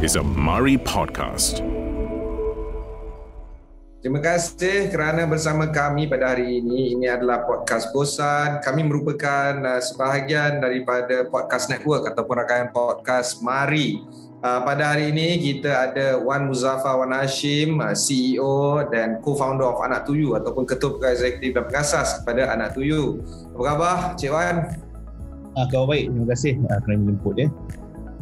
is a Mari podcast. Terima kasih kerana bersama kami pada hari ini. Ini adalah podcast Bosan. Kami merupakan sebahagian daripada podcast network ataupun rangkaian podcast Mari. Pada hari ini kita ada Wan Muzaffar Wan Hashim, CEO dan co-founder of Anak Tuyu ataupun ketua pegawai eksekutif dan pengasas kepada Anak Tuyu. Apa khabar Cik Wan? Khabar baik, terima kasih kerana menjemput ya.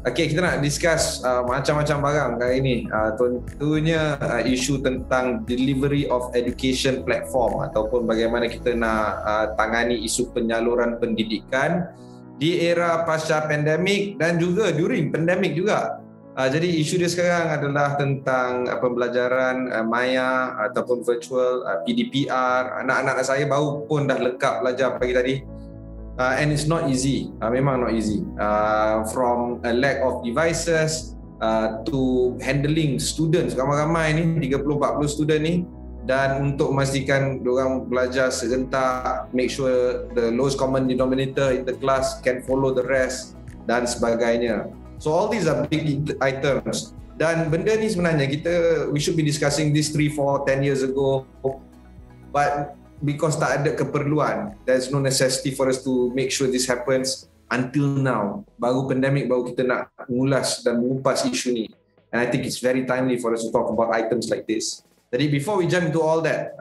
Okey, kita nak discuss macam-macam barang kali ini. Tentunya isu tentang delivery of education platform ataupun bagaimana kita nak tangani isu penyaluran pendidikan di era pasca pandemik dan juga during pandemik juga. Jadi isu dia sekarang adalah tentang pembelajaran maya ataupun virtual, PDPR. Anak-anak saya baru pun dah lekap belajar pagi tadi. And it's not easy, memang not easy. From a lack of devices to handling students, ramai-ramai ni 30-40 student ni, dan untuk memastikan diorang belajar serentak, make sure the lowest common denominator in the class can follow the rest dan sebagainya. So all these are big items, dan benda ni sebenarnya we should be discussing this 3, 4, 10 years ago, but because tak ada keperluan, there's no necessity for us to make sure this happens until now. Baru pandemik, baru kita nak mengulas dan mengupas isu ni. And I think it's very timely for us to talk about items like this. Jadi before we jump into all that,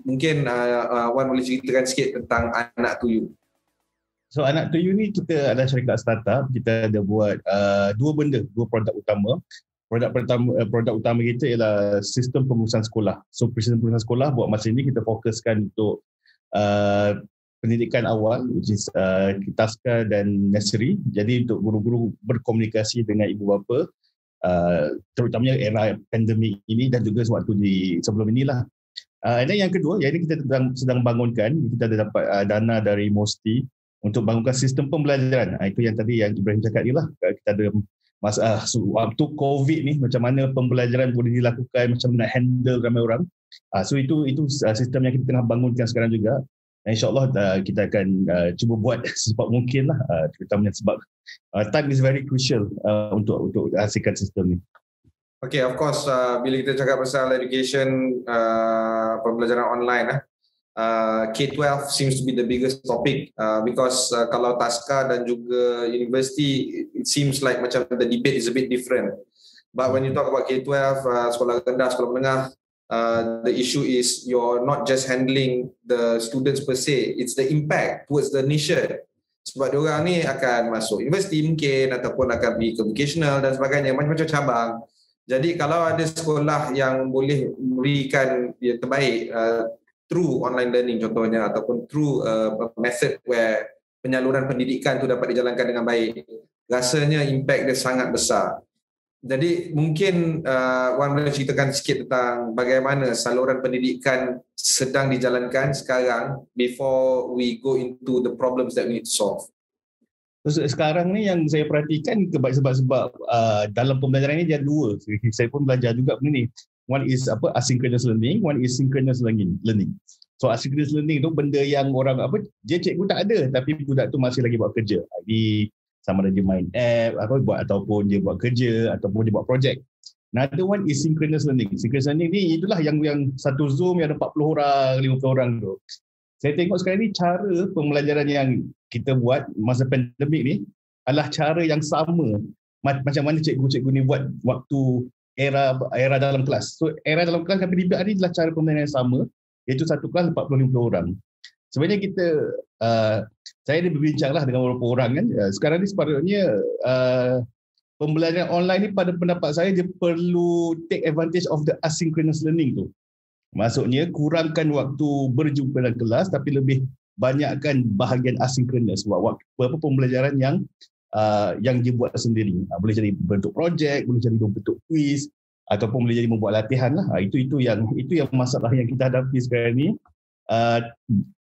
mungkin Wan boleh ceritakan sikit tentang Anak Tuyu. So Anak Tuyu ni kita adalah syarikat startup. Kita ada buat dua produk utama. Produk utama kita ialah sistem pengurusan sekolah. So sistem pengurusan sekolah buat masa ini kita fokuskan untuk pendidikan awal, which is taska dan nursery. Jadi untuk guru-guru berkomunikasi dengan ibu bapa, terutamanya era pandemik ini dan juga waktu sebelum inilah. Dan yang kedua, yang ini kita sedang bangunkan, kita ada dapat dana dari MOSTI untuk bangunkan sistem pembelajaran. Itu yang tadi yang Ibrahim cakap ni lah. Kita ada waktu COVID ni, macam mana pembelajaran boleh dilakukan, macam mana nak handle ramai orang. So itu sistem yang kita tengah bangunkan sekarang juga. Dan InsyaAllah kita akan cuba buat secepat mungkin lah, terutamanya sebab time is very crucial untuk hasilkan sistem ni. Okay, of course, bila kita cakap pasal education, pembelajaran online, K-12 seems to be the biggest topic because kalau taska dan juga university, it seems like macam the debate is a bit different. But when you talk about K-12, sekolah rendah, sekolah menengah, the issue is you're not just handling the students per se, it's the impact towards the nation. Sebab diorang ni akan masuk universiti mungkin ataupun akan pergi ke vocational dan sebagainya, macam-macam cabang. Jadi kalau ada sekolah yang boleh memberikan yang terbaik through online learning contohnya ataupun through method where penyaluran pendidikan tu dapat dijalankan dengan baik, rasanya impact dia sangat besar. Jadi mungkin Wan boleh ceritakan sikit tentang bagaimana saluran pendidikan sedang dijalankan sekarang before we go into the problems that we need to solve. Sekarang ni yang saya perhatikan sebab dalam pembelajaran ni dia ada dua. Saya pun belajar juga benda ni. One is asynchronous learning, one is synchronous learning. So asynchronous learning tu benda yang orang dia cikgu tak ada tapi budak tu masih lagi buat kerja. Jadi sama ada dia main app ataupun dia buat kerja ataupun dia buat projek. Another one is synchronous learning. Synchronous learning ni itulah yang satu Zoom yang ada 40 orang, 50 orang tu. Saya tengok sekarang ni cara pembelajaran yang kita buat masa pandemik ni adalah cara yang sama macam mana cikgu-cikgu ni buat waktu era dalam kelas. So era dalam kelas dan PDPR ni adalah cara pembelajaran yang sama, iaitu satu kelas 40-50 orang. Sebenarnya saya ada berbincang lah dengan beberapa orang kan. Sekarang ni sepatutnya pembelajaran online ni pada pendapat saya dia perlu take advantage of the asynchronous learning tu. Maksudnya kurangkan waktu berjumpa dalam kelas tapi lebih banyakkan bahagian asynchronous, buat pembelajaran yang dia buat sendiri. Boleh jadi bentuk projek, boleh jadi bentuk quiz ataupun boleh jadi membuat latihan lah. Itu yang masalah yang kita hadapi sekarang ni.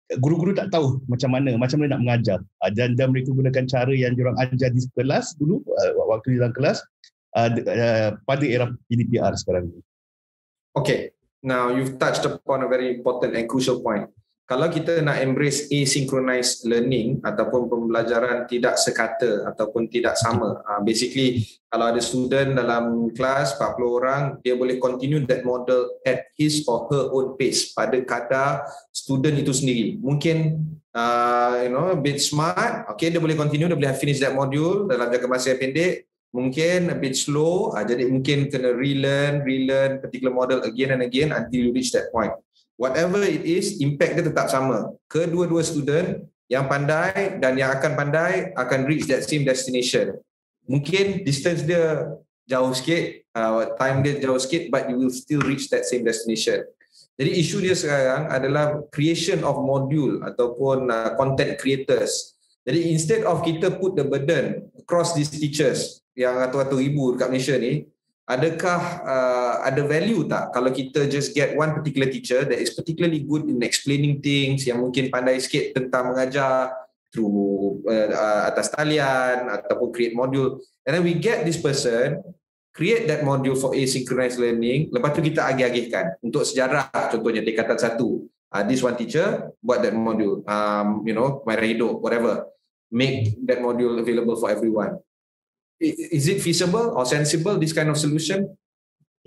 Guru-guru tak tahu macam mana nak mengajar, dan mereka gunakan cara yang diorang ajar di kelas dulu, waktu di dalam kelas, pada era PDPR sekarang ni. Okay, now you've touched upon a very important and crucial point. kalau kita nak embrace asynchronous learning ataupun pembelajaran tidak sekata ataupun tidak sama, basically kalau ada student dalam kelas 40 orang, dia boleh continue that model at his or her own pace pada kadar student itu sendiri. Mungkin a bit smart, okay, dia boleh continue, dia boleh finish that module dalam jangka masa yang pendek. Mungkin a bit slow, jadi mungkin kena relearn particular model again and again until you reach that point. Whatever it is, impact dia tetap sama. Kedua-dua student yang pandai dan yang akan pandai akan reach that same destination. Mungkin distance dia jauh sikit, time dia jauh sikit, but you will still reach that same destination. Jadi isu dia sekarang adalah creation of module ataupun content creators. Jadi instead of kita put the burden across these teachers yang ratus-ratus ribu dekat Malaysia ni, adakah ada value tak kalau kita just get one particular teacher that is particularly good in explaining things, yang mungkin pandai sikit tentang mengajar through atas talian ataupun create module, and then we get this person create that module for asynchronous learning, lepas tu kita agih-agihkan untuk sejarah, contohnya tingkatan 1, this one teacher buat that module, Mairah Hidup, whatever, make that module available for everyone. Is it feasible or sensible, this kind of solution?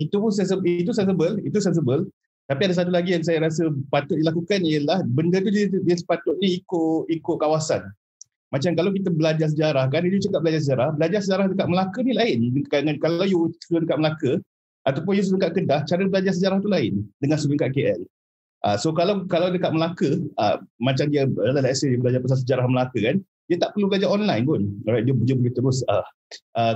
Itu pun sensible. Tapi ada satu lagi yang saya rasa patut dilakukan ialah benda tu dia sepatutnya ikut kawasan. Macam kalau kita belajar sejarah, kan dia cakap belajar sejarah dekat Melaka ni lain. Kalau you student dekat Melaka ataupun you student dekat Kedah, cara belajar sejarah tu lain dengan student dekat KL. So kalau dekat Melaka, macam dia belajar pasal sejarah Melaka kan, dia tak perlu belajar online pun. Alright, dia boleh terus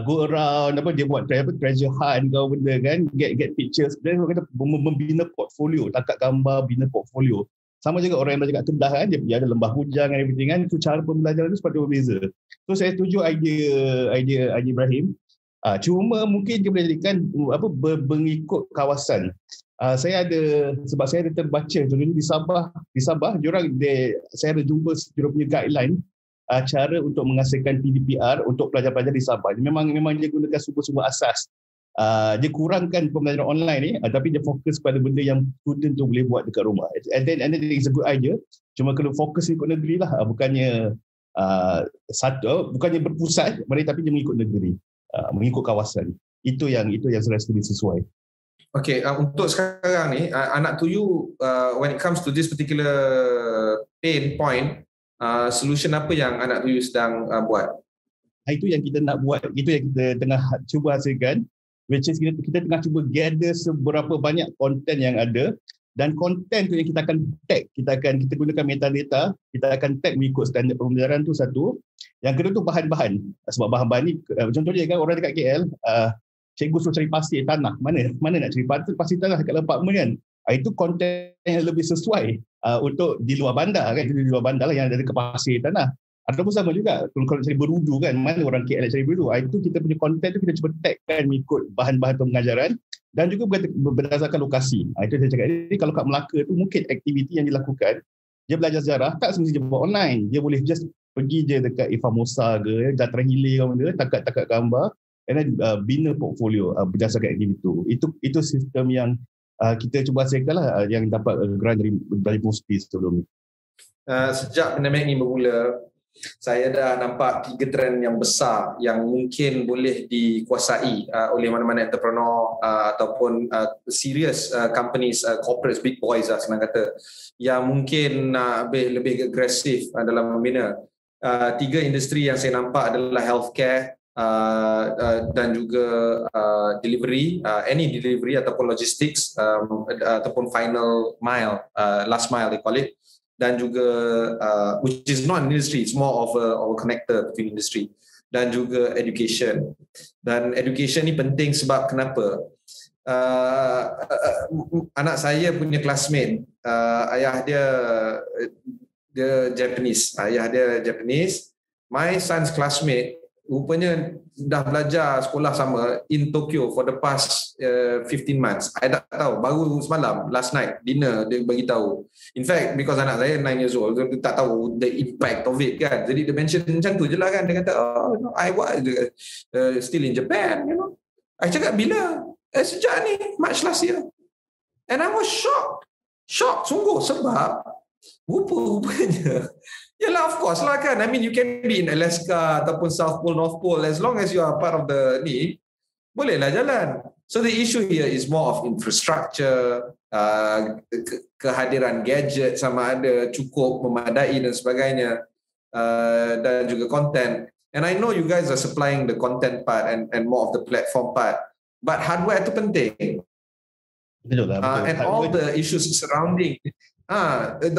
go around, dia buat treasure hunt kau benda kan, get pictures, dan kata membina portfolio, tangkap gambar, bina portfolio. Sama juga orang yang belajar kat Kedah kan, dia ada lembah hujang dan everything kan, itu cara pembelajaran itu sepatutnya berbeza. So saya setuju idea Ibrahim. Cuma mungkin dia boleh jadikan mengikut kawasan. Saya ada terbaca contohnya di Sabah saya ada jumpa dia punya guideline cara untuk menghasilkan PDPR untuk pelajar-pelajar di Sabah. Memang dia gunakan sumber-sumber asas. Dia kurangkan pembelajaran online ni, tapi dia fokus pada benda yang student tu boleh buat dekat rumah. And then it's a good idea. Cuma kena fokus ikut negeri lah, bukannya berpusat, tapi dia mengikut negeri, mengikut kawasan. Itu yang saya rasa sesuai. Okay, untuk sekarang ni, anak tuju when it comes to this particular pain point, solution apa yang anak tuju sedang buat? Itu yang kita nak buat, itu yang kita tengah cuba hasilkan, which is kita tengah cuba gather seberapa banyak konten yang ada, dan konten tu yang kita akan tag, kita gunakan metadata, kita akan tag mengikut standard pembelajaran tu satu. Yang kedua tu bahan-bahan, sebab bahan-bahan ni contohnya kan orang dekat KL, cikgu suruh cari pasir tanah, mana nak cari pasir tanah dekat apartmen kan. Itu konten yang lebih sesuai untuk di luar bandar kan, di luar bandar lah yang ada dekat pasir tanah. Ataupun sama juga kalau cari berudu kan, mana orang KL nak cari berudu. Itu kita punya konten tu kita cuba tagkan mengikut bahan-bahan pengajaran dan juga berdasarkan lokasi. Itu saya cakap. Jadi kalau kat Melaka tu mungkin aktiviti yang dilakukan, dia belajar sejarah tak semestinya buat online. Dia boleh just pergi je dekat Ifamosa ke, Jatra Hilir ke, tangkap gambar, and then bina portfolio berdasarkan aktiviti itu sistem yang kita cuba hasilkan lah, yang dapat grant dari Musti sebelum ni. Sejak pandemik ni bermula, saya dah nampak 3 trend yang besar yang mungkin boleh dikuasai oleh mana-mana entrepreneur ataupun serious companies, corporates, big boys lah senang kata, yang mungkin lebih agresif dalam membina. 3 industri yang saya nampak adalah healthcare, dan juga delivery, any delivery ataupun logistics, ataupun final mile, last mile they call it, dan juga which is not industry, it's more of a connector between industry, dan juga education. Dan education ni penting sebab kenapa? Anak saya punya classmate, ayah dia Japanese, my son's classmate rupanya dah belajar sekolah sama in Tokyo for the past 15 months. I tak tahu, baru semalam, last night, dinner dia bagi tahu. In fact, because anak saya 9 years old, dia tak tahu the impact of it kan. Jadi dia mention macam tu je lah kan. Dia kata, I was still in Japan, I cakap bila? Sejak ni, March last year. And I was shocked sungguh, sebab Rupanya. Yalah, of course lah kan. I mean, you can be in Alaska ataupun South Pole, North Pole. As long as you are part of the ni, bolehlah jalan. So the issue here is more of infrastructure, kehadiran gadget sama ada cukup, memadai dan sebagainya, dan juga content. And I know you guys are supplying the content part and more of the platform part. But hardware itu penting. Betul lah. And all the issues surrounding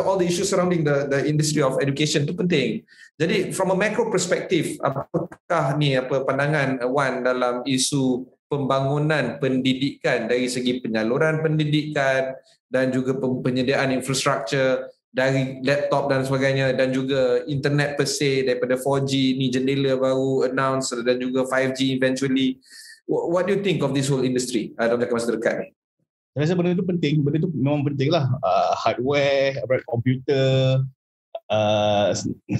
all the issues surrounding the industry of education itu penting. Jadi from a macro perspective, apakah ni pandangan Wan dalam isu pembangunan pendidikan dari segi penyaluran pendidikan dan juga penyediaan infrastruktur dari laptop dan sebagainya, dan juga internet per se daripada 4G ni jendela baru announce dan juga 5G eventually. What do you think of this whole industry dalam jangka masa dekat ni? Saya rasa benda itu penting, benda itu memang penting lah. Hardware, komputer,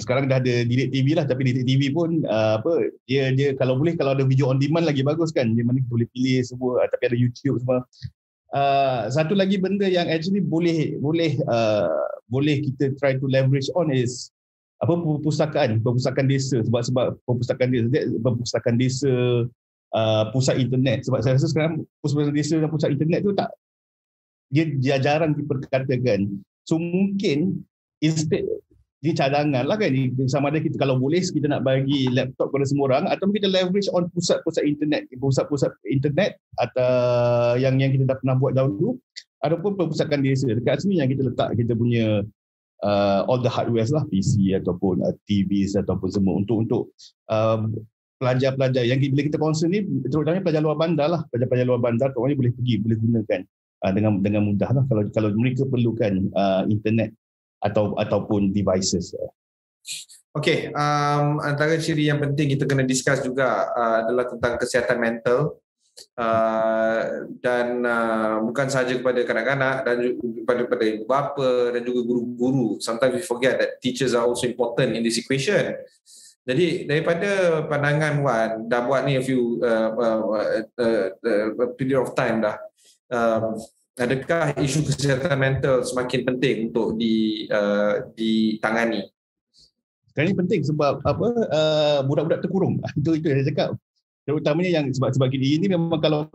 sekarang dah ada Didik TV lah, tapi Didik TV pun dia kalau boleh, kalau ada video on demand lagi bagus kan, di mana kita boleh pilih semua, tapi ada YouTube semua. Satu lagi benda yang actually boleh kita try to leverage on is perpustakaan desa, sebab perpustakaan desa, pusat internet. Sebab saya rasa sekarang pusat desa dan pusat internet tu dia jarang diperkatakan. So mungkin instead di cadangan lah kan, sama ada kita kalau boleh kita nak bagi laptop kepada semua orang, atau kita leverage on pusat-pusat internet atau yang kita dah pernah buat dahulu, ataupun perpustakaan desa dekat sini yang kita letak kita punya all the hardware lah, PC ataupun TVs ataupun semua untuk pelajar-pelajar yang bila kita concern ni, terutamanya pelajar luar bandar lah, pelajar luar bandar orang boleh gunakan dengan mudah lah kalau mereka perlukan internet ataupun devices. Okay, antara ciri yang penting kita kena discuss juga adalah tentang kesihatan mental, dan bukan sahaja kepada kanak-kanak dan juga kepada ibu bapa dan juga guru-guru. Sometimes we forget that teachers are also important in this equation. Jadi daripada pandangan Wan, dah buat ni a few period of time dah, adakah isu kesihatan mental semakin penting untuk ditangani? Sekarang ni penting sebab budak-budak terkurung. Itu yang saya cakap. Terutamanya yang sebab kita ini memang kalau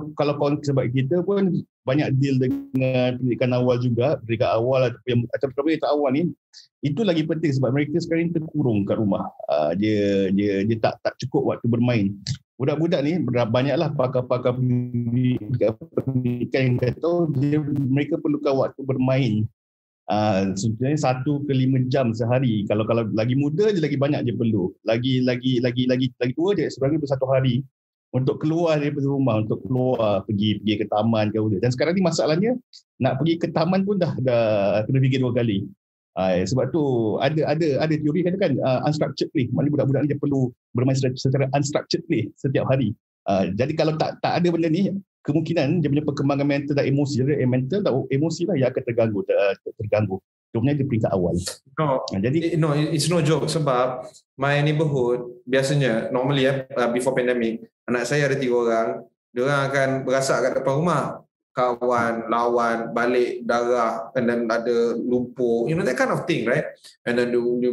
sebab kita pun banyak deal dengan pendidikan awal juga, pendidikan awal atau pendidikan awal ni, itu lagi penting sebab mereka sekarang ni terkurung kat rumah. Dia tak cukup waktu bermain. Budak-budak ni banyaklah pakar-pakar pendidikan yang kata mereka perlukan waktu bermain. Sebenarnya 1 ke 5 jam sehari. Kalau lagi muda je lagi banyak je perlu. Lagi tua je sebenarnya ber1 hari untuk keluar daripada rumah, untuk keluar pergi ke taman ke apa. Dan sekarang ni masalahnya nak pergi ke taman pun dah kena fikir 2 kali. Sebab tu ada teori katakan unstructured play. Maknanya budak-budak ni dia perlu bermain secara unstructured play setiap hari. Jadi kalau tak ada benda ni, kemungkinan dia punya perkembangan mental dan emosi, jadi mental dan emosi lah yang akan terganggu. Sebenarnya di peringkat awal. No, it's no joke sebab my neighborhood biasanya normally before pandemic, anak saya ada 3 orang, dia orang akan berasak kat depan rumah, kawan, lawan, balik darah, and then ada lumpur, that kind of thing, right? And then dia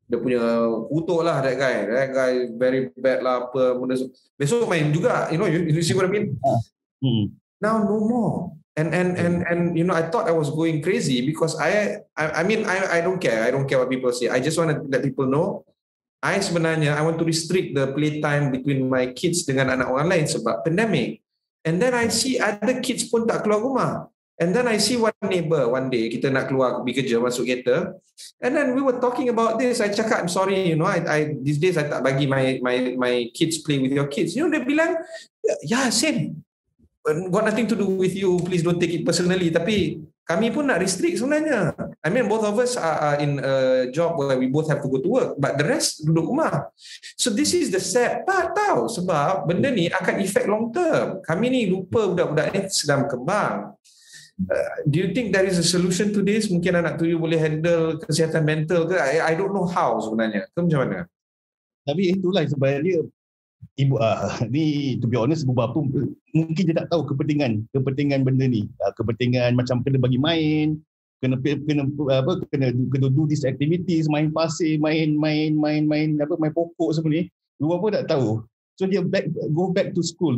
punya kutuk lah that guy very bad lah apa, besok main juga, you see what I mean? Now no more. And I thought I was going crazy because I mean I don't care what people say. I just want to let people know I want to restrict the playtime between my kids dengan anak orang lain sebab pandemic. And then I see other kids pun tak keluar rumah. And then I see one neighbor one day, kita nak keluar pergi kerja, masuk kereta. And then we were talking about this. I cakap, I'm sorry, I these days I tak bagi my kids play with your kids. Dia bilang, yeah, same. Got nothing to do with you, please don't take it personally. Tapi kami pun nak restrict sebenarnya. I mean both of us are in a job where we both have to go to work, but the rest duduk rumah. So this is the sad part tau, sebab benda ni akan effect long term. Kami ni lupa budak-budak ni sedang berkembang. Do you think there is a solution to this? Mungkin anak tu boleh handle kesihatan mental ke? I don't know how sebenarnya. Ke macam mana? Tapi itulah sebenarnya ibu ni, to be honest, ibu bapa mungkin dia tak tahu kepentingan benda ni, kepentingan macam kena bagi main, kena do these activities, main pasir, main pokok semua ni, luar pun tak tahu. So dia go back to school.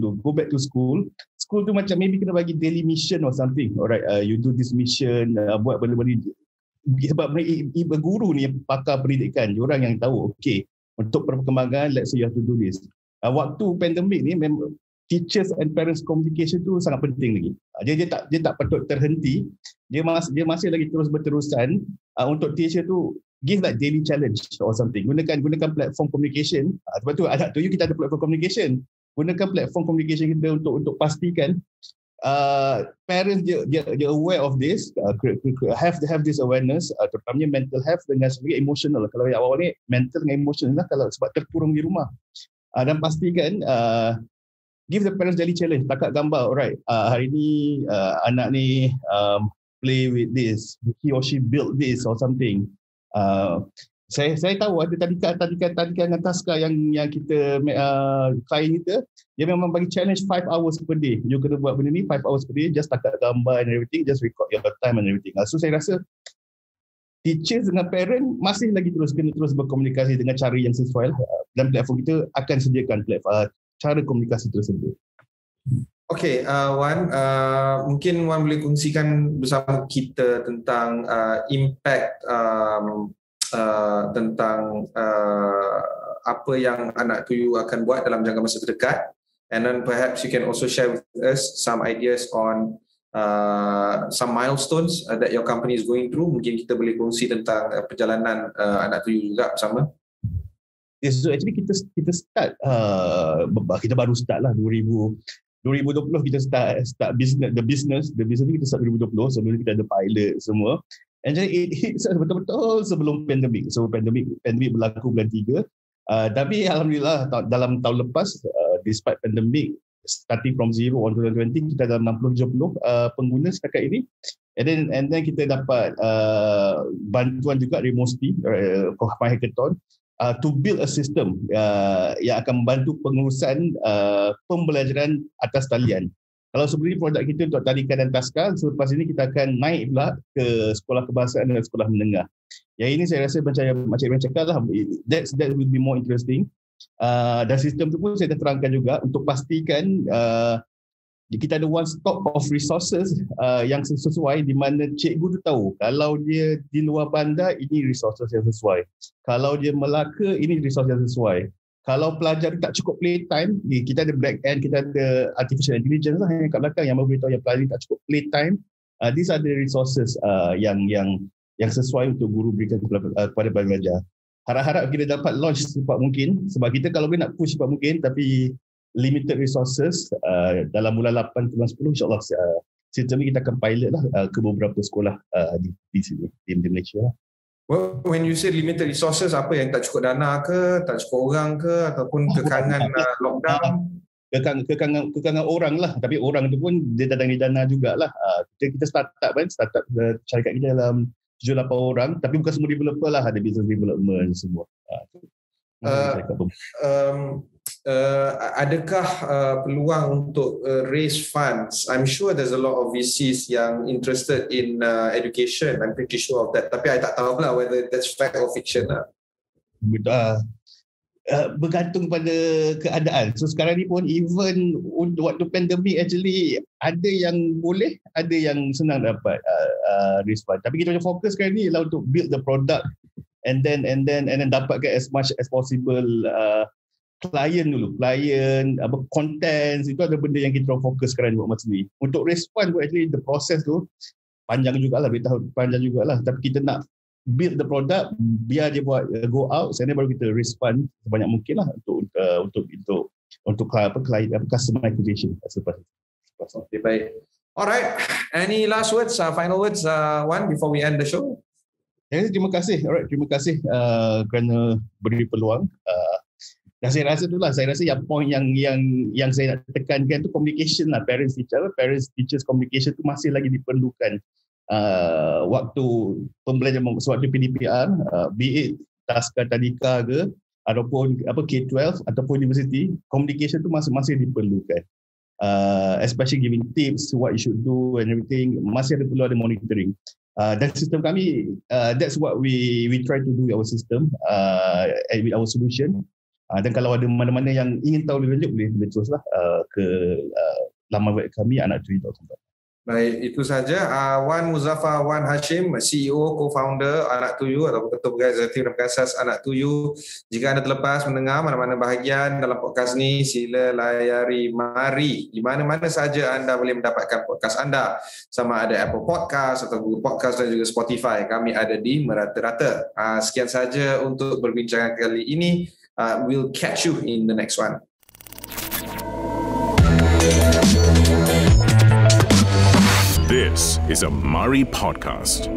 School tu macam maybe kena bagi daily mission or something. Alright, you do this mission, buat benda-benda. Sebab guru ni pakar pendidikan, diorang yang tahu, okay, untuk perkembangan, let's say you have to do this. Waktu pandemik ni, teachers and parents communication tu sangat penting lagi. Dia tak patut terhenti. Dia masih lagi terus berterusan untuk teacher tu give like daily challenge or something. Gunakan platform communication. Sebab tu kita ada platform communication. Gunakan platform communication kita untuk pastikan parents dia aware of this, have this awareness, terutamanya mental health dengan sebagai emotional. Kalau yang awal ni mental dengan emotional lah, kalau sebab terkurung di rumah. Dan pastikan give the parents daily challenge. Takat gambar, alright, hari ni anak ni play with this, he or she build this or something. Saya tahu ada tadikan dengan taska yang kita klien kita, dia memang bagi challenge 5 hours per day. You kena buat benda ni 5 hours per day, just takat gambar and everything, just record your time and everything. So saya rasa teachers dengan parent masih lagi kena terus berkomunikasi dengan cara yang sesuai, dan platform kita akan sediakan cara komunikasi tersebut. Okay, Wan, mungkin Wan boleh kongsikan bersama kita tentang impact tentang apa yang Anak Tuju akan buat dalam jangka masa terdekat, and then perhaps you can also share with us some ideas on some milestones that your company is going through. Mungkin kita boleh kongsi tentang perjalanan Anak Tuju juga bersama. Yes, so actually kita start kita baru start lah 2020 kita start business ni kita start 2020. Sebelum kita ada pilot semua, and then it hits betul-betul sebelum pandemik. So pandemik berlaku bulan 3, tapi alhamdulillah dalam tahun lepas, despite pandemik, starting from zero on 2020, kita dalam 60-70 pengguna setakat ini, and then kita dapat bantuan juga dari MOSTI, Kohmai Hackathon, to build a system yang akan membantu pengurusan pembelajaran atas talian. Kalau sebelum ini produk kita untuk talikan dan taska, selepas ini kita akan naik pula ke sekolah kebahasaan dan sekolah menengah. Yang ini saya rasa macam yang cakap lah, that will be more interesting. Dan sistem tu pun saya dah terangkan juga untuk pastikan kita ada one stop of resources yang sesuai, di mana cikgu tu tahu kalau dia di luar bandar, ini resources yang sesuai. Kalau dia Melaka, ini resources yang sesuai. Kalau pelajar tak cukup playtime, kita ada back end, kita ada artificial intelligence lah yang kat belakang yang memberitahu yang pelajar tak cukup playtime. These are the resources yang sesuai untuk guru berikan kepada pelajar. Harap-harap kita dapat launch secepat mungkin, sebab kita kalau boleh nak push secepat mungkin, tapi limited resources, dalam bulan 8 bulan 10 insyaAllah sistem ni kita akan pilot lah ke beberapa sekolah di sini, di Malaysia lah. Well, when you say limited resources, apa yang tak cukup dana ke, tak cukup orang ke, ataupun kekangan lockdown? Kekangan orang lah, tapi orang tu pun dia dadangi dana jugalah. Kita startup syarikat kita dalam 7-8 orang, tapi bukan semua developer lah, ada business development semua. Adakah peluang untuk raise funds? I'm sure there's a lot of VCs yang interested in education. I'm pretty sure of that. Tapi I tak tahu lah whether that's fact or fiction lah. Bergantung pada keadaan. So sekarang ni pun even waktu pandemik actually ada yang boleh, ada yang senang dapat raise fund. Tapi kita punya fokus sekarang ni ialah untuk build the product and then dapatkan as much as possible klien content. Itu ada benda yang kita fokus sekarang buat masa ni. Untuk respond pun actually the process tu panjang jugalah, panjang jugalah. Tapi kita nak build the product, biar dia buat go out, saya baru kita respond sebanyak mungkin lah untuk klien, customer acquisition selepas. Okay, baik. Alright, any last words, final words, Wan, before we end the show? Terima kasih. Alright, terima kasih kerana beri peluang. Dan saya rasa itulah, saya rasa yang point yang saya nak tekankan tu communication lah, parents teachers communication tu masih lagi diperlukan. Waktu pembelajaran sewaktu PDPR, be it taska tadika ke ataupun K-12 ataupun university, communication tu masih diperlukan. Especially giving tips what you should do and everything, masih ada perlu ada monitoring. Dan sistem kami, that's what we try to do with our system, with our solution. Dan kalau ada mana-mana yang ingin tahu lebih lanjut, boleh teruslah ke laman web kami, anaktuyu.com. Baik, itu saja. Wan Muzaffar Wan Hashim, CEO, co-founder Anaktuyu atau Ketua Pegawai Eksekutif dan Pengasas Anaktuyu. Jika anda terlepas mendengar mana-mana bahagian dalam podcast ni, sila layari Mari. Di mana-mana saja anda boleh mendapatkan podcast anda. Sama ada Apple Podcast atau Google Podcast dan juga Spotify. Kami ada di merata-rata. Sekian saja untuk perbincangan kali ini. We'll catch you in the next one. This is a Mari podcast.